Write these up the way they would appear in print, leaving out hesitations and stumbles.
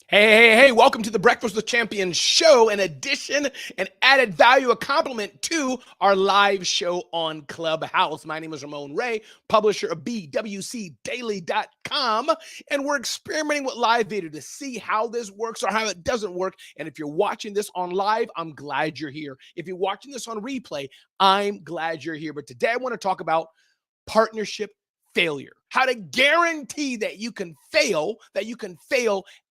Hey, welcome to the Breakfast with Champions show, an addition, an added value, a compliment to our live show on Clubhouse. My name is Ramon Ray, publisher of BWCDaily.com, and we're experimenting with live video to see how this works or how it doesn't work. And if you're watching this on live, I'm glad you're here. If you're watching this on replay, I'm glad you're here. But today I want to talk about partnership failure, how to guarantee that you can fail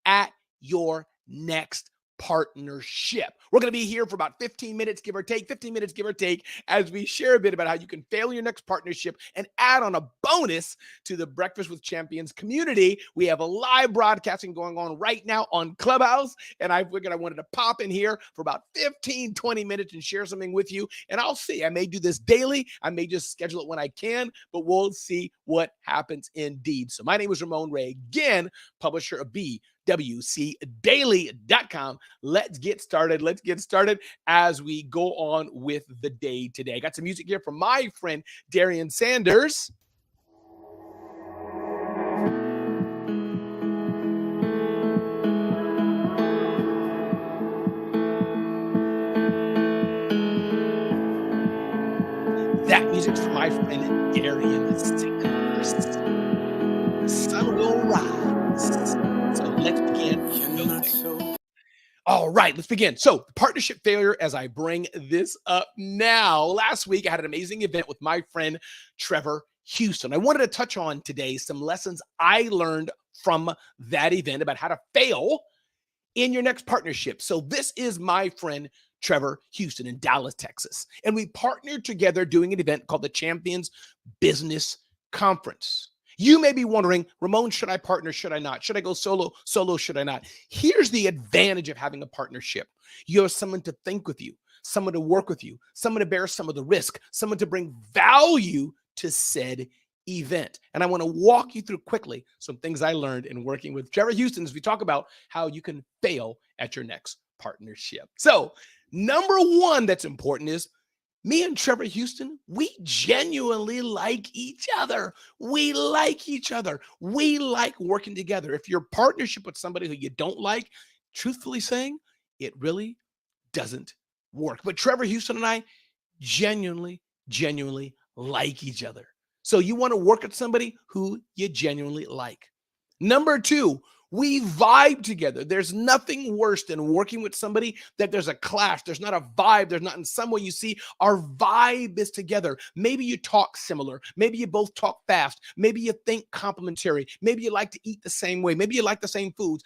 at your next partnership. We're going to be here for about 15 minutes, give or take, as we share a bit about how you can fail your next partnership and add on a bonus to the Breakfast with Champions community. We have a live broadcasting going on right now on Clubhouse, and I figured I wanted to pop in here for about 15, 20 minutes and share something with you. And I'll see. I may do this daily. I may just schedule it when I can, but we'll see what happens indeed. So my name is Ramon Ray, again, publisher of BWCDaily.com. Let's get started. As we go on with the day today. I got some music here from my friend Darian Sanders. That music's from my friend Darian Sanders. The sun will rise. So let's begin. All right, let's begin. So, partnership failure as I bring this up now. Last week, I had an amazing event with my friend Trevor Houston. I wanted to touch on today some lessons I learned from that event about how to fail in your next partnership. So, this is my friend Trevor Houston in Dallas, Texas. And we partnered together doing an event called the Champions Business Conference. You may be wondering, Ramon, should I partner? Should I not? Should I go solo? Should I not? Here's the advantage of having a partnership. You have someone to think with you, someone to work with you, someone to bear some of the risk, someone to bring value to said event. And I want to walk you through quickly some things I learned in working with Trevor Houston as we talk about how you can fail at your next partnership. So, number one that's important is me and Trevor Houston, we genuinely like each other. We like each other. We like working together. If your partnership with somebody who you don't like, truthfully saying, it really doesn't work. But Trevor Houston and I genuinely like each other. So you want to work with somebody who you genuinely like. Number two, we vibe together. There's nothing worse than working with somebody that there's a clash. There's not a vibe. There's not in some way you see our vibe is together. Maybe you talk similar. Maybe you both talk fast. Maybe you think complementary. Maybe you like to eat the same way. Maybe you like the same foods.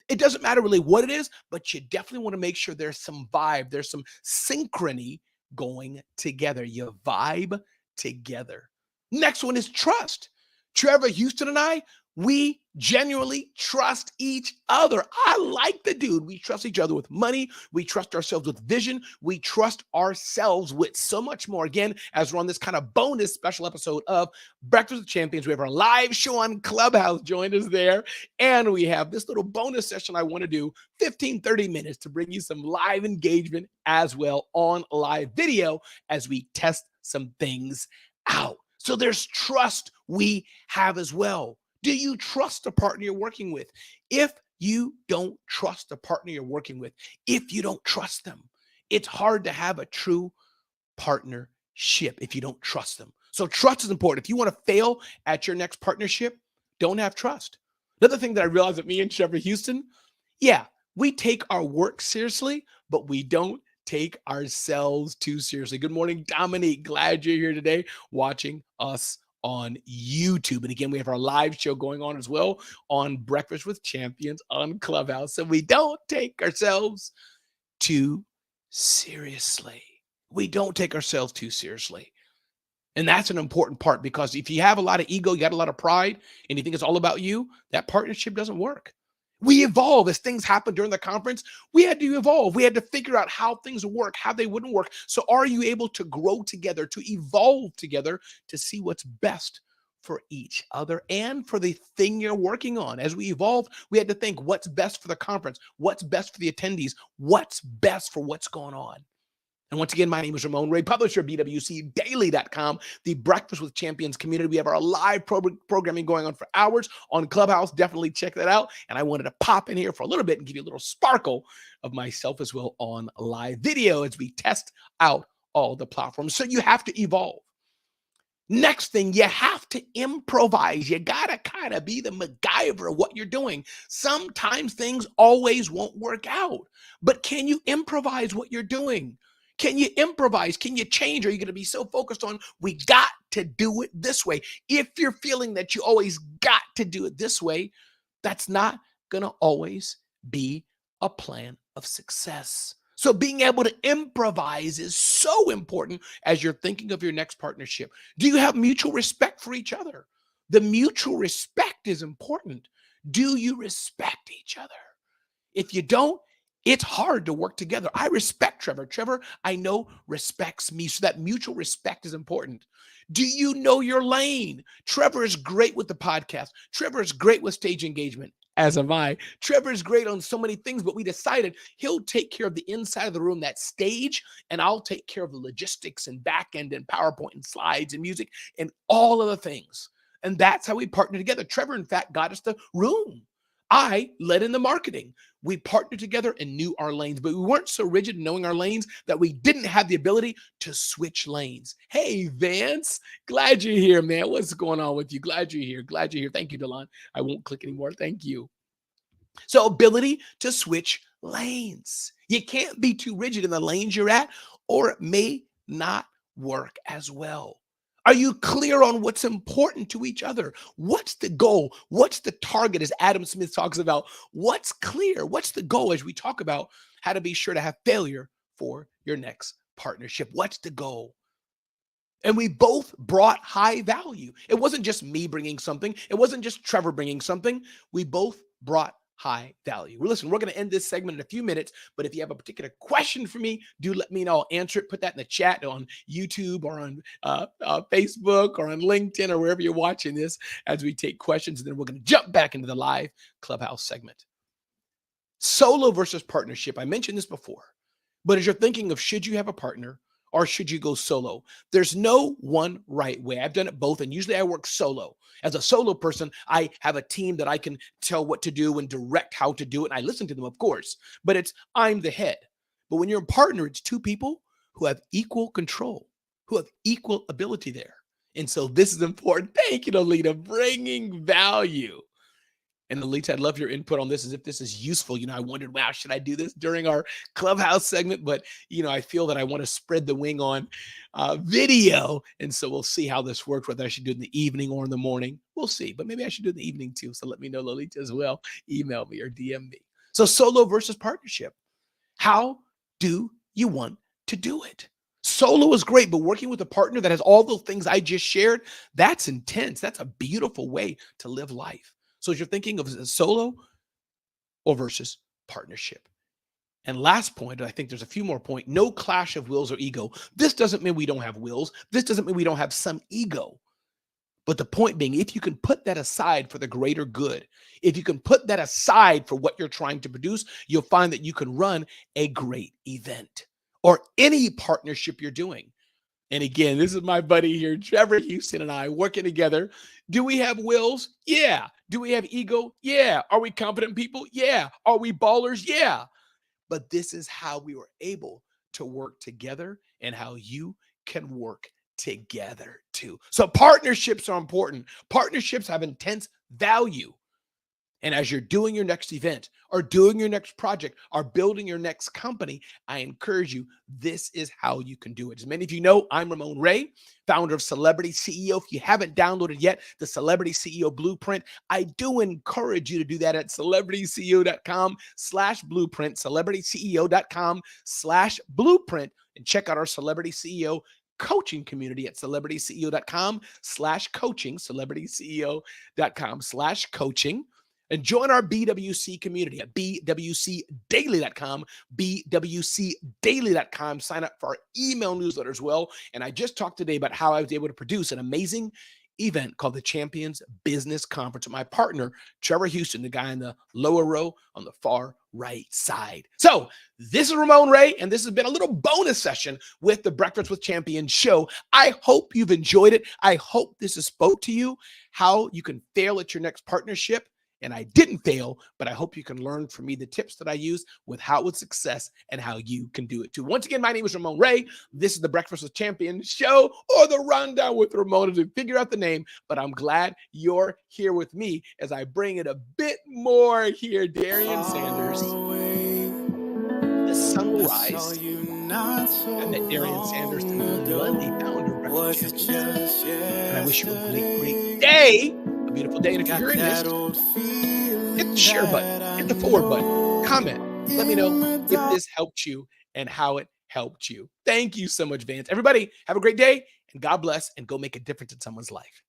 It doesn't matter really what it is, but you definitely want to make sure there's some vibe. There's some synchrony going together. You vibe together. Next one is trust. Trevor Houston and I, we genuinely trust each other. I like the dude. We trust each other with money. We trust ourselves with vision. We trust ourselves with so much more. Again, as we're on this kind of bonus special episode of Breakfast with Champions, we have our live show on Clubhouse. Join us there. And we have this little bonus session I want to do 15, 30 minutes to bring you some live engagement as well on live video as we test some things out. So there's trust we have as well. Do you trust the partner you're working with? If you don't trust the partner you're working with, if you don't trust them, it's hard to have a true partnership if you don't trust them. So trust is important. If you want to fail at your next partnership, don't have trust. Another thing that I realized with me and Trevor Houston, we take our work seriously, but we don't take ourselves too seriously. Good morning, Dominique. Glad you're here today watching us on YouTube. And again, we have our live show going on as well on Breakfast with Champions on Clubhouse. So we don't take ourselves too seriously. And that's an important part, because if you have a lot of ego, you got a lot of pride, and you think it's all about you, that partnership doesn't work. We evolve as things happen during the conference. We had to evolve. We had to figure out how things work, how they wouldn't work. So are you able to grow together, to evolve together, to see what's best for each other and for the thing you're working on? As we evolved, we had to think what's best for the conference, what's best for the attendees, what's best for what's going on. And once again, my name is Ramon Ray, publisher of BWCDaily.com, the Breakfast with Champions community. We have our live programming going on for hours on Clubhouse. Definitely check that out. And I wanted to pop in here for a little bit and give you a little sparkle of myself as well on live video as we test out all the platforms. So you have to evolve. Next thing, you have to improvise. You got to kind of be the MacGyver of what you're doing. Sometimes things always won't work out, but can you improvise what you're doing? Can you improvise? Can you change? Or are you going to be so focused on, we got to do it this way? If you're feeling that you always got to do it this way, that's not going to always be a plan of success. So being able to improvise is so important as you're thinking of your next partnership. Do you have mutual respect for each other? The mutual respect is important. Do you respect each other? If you don't, it's hard to work together. I respect Trevor. Trevor, I know, respects me. So that mutual respect is important. Do you know your lane? Trevor is great with the podcast. Trevor is great with stage engagement, as am I. Trevor is great on so many things, but we decided he'll take care of the inside of the room, that stage, and I'll take care of the logistics and back end and PowerPoint and slides and music and all of the things. And that's how we partnered together. Trevor, in fact, got us the room. I led in the marketing. We partnered together and knew our lanes, but we weren't so rigid in knowing our lanes that we didn't have the ability to switch lanes. Hey, Vance, glad you're here, man. What's going on with you? Glad you're here. Glad you're here. Thank you, Delon. I won't click anymore. Thank you. So ability to switch lanes. You can't be too rigid in the lanes you're at, or it may not work as well. Are you clear on what's important to each other? What's the goal? What's the target, as Adam Smith talks about? What's clear? What's the goal as we talk about how to be sure to have failure for your next partnership? What's the goal? And we both brought high value. It wasn't just me bringing something. It wasn't just Trevor bringing something. We both brought high value. Well, listen, we're going to end this segment in a few minutes, but if you have a particular question for me, do let me know. I'll answer it. Put that in the chat on YouTube or on Facebook or on LinkedIn or wherever you're watching this as we take questions. And then we're going to jump back into the live Clubhouse segment. Solo versus partnership. I mentioned this before, but as you're thinking of, should you have a partner or should you go solo? There's no one right way. I've done it both, and usually I work solo. As a solo person, I have a team that I can tell what to do and direct how to do it, and I listen to them, of course, but I'm the head. But when you're a partner, it's two people who have equal control, who have equal ability there. And so this is important. Thank you, Lolita, bringing value. And Alita, I'd love your input on this, as if this is useful. I wondered, wow, should I do this during our Clubhouse segment? But, I feel that I want to spread the wing on video. And so we'll see how this works, whether I should do it in the evening or in the morning. We'll see. But maybe I should do it in the evening too. So let me know, Lolita, as well. Email me or DM me. So solo versus partnership. How do you want to do it? Solo is great, but working with a partner that has all those things I just shared, that's intense. That's a beautiful way to live life. So as you're thinking of solo or versus partnership. And last point, and I think there's a few more points, no clash of wills or ego. This doesn't mean we don't have wills. This doesn't mean we don't have some ego. But the point being, if you can put that aside for the greater good, if you can put that aside for what you're trying to produce, you'll find that you can run a great event or any partnership you're doing. And again, this is my buddy here, Trevor Houston, and I working together. Do we have wills? Yeah. Do we have ego? Yeah. Are we competent people? Yeah. Are we ballers? Yeah. But this is how we were able to work together and how you can work together too. So partnerships are important. Partnerships have intense value. And as you're doing your next event or doing your next project or building your next company, I encourage you, this is how you can do it. As many of you know, I'm Ramon Ray, founder of Celebrity CEO. If you haven't downloaded yet the Celebrity CEO Blueprint, I do encourage you to do that at celebrityceo.com/blueprint, celebrityceo.com/blueprint, and check out our Celebrity CEO coaching community at celebrityceo.com/coaching, celebrityceo.com/coaching. And join our BWC community at bwcdaily.com, bwcdaily.com. Sign up for our email newsletter as well. And I just talked today about how I was able to produce an amazing event called the Champions Business Conference with my partner, Trevor Houston, the guy in the lower row on the far right side. So this is Ramon Ray, and this has been a little bonus session with the Breakfast with Champions show. I hope you've enjoyed it. I hope this has spoke to you how you can fail at your next partnership. And I didn't fail, but I hope you can learn from me the tips that I use with how with success and how you can do it too. Once again, my name is Ramon Ray. This is the Breakfast with Champions show, or the Rundown with Ramon, to figure out the name. But I'm glad you're here with me as I bring it a bit more here. Darian Sanders. The sun will rise. I met Darian Sanders through Glenn Lundy, founder of Breakfast with Champions. And I wish you a great, great day. A beautiful day. And if you're hearing this, hit the share button, hit the forward button, comment. Let me know if this helped you and how it helped you. Thank you so much, Vance. Everybody, have a great day, and God bless, and go make a difference in someone's life.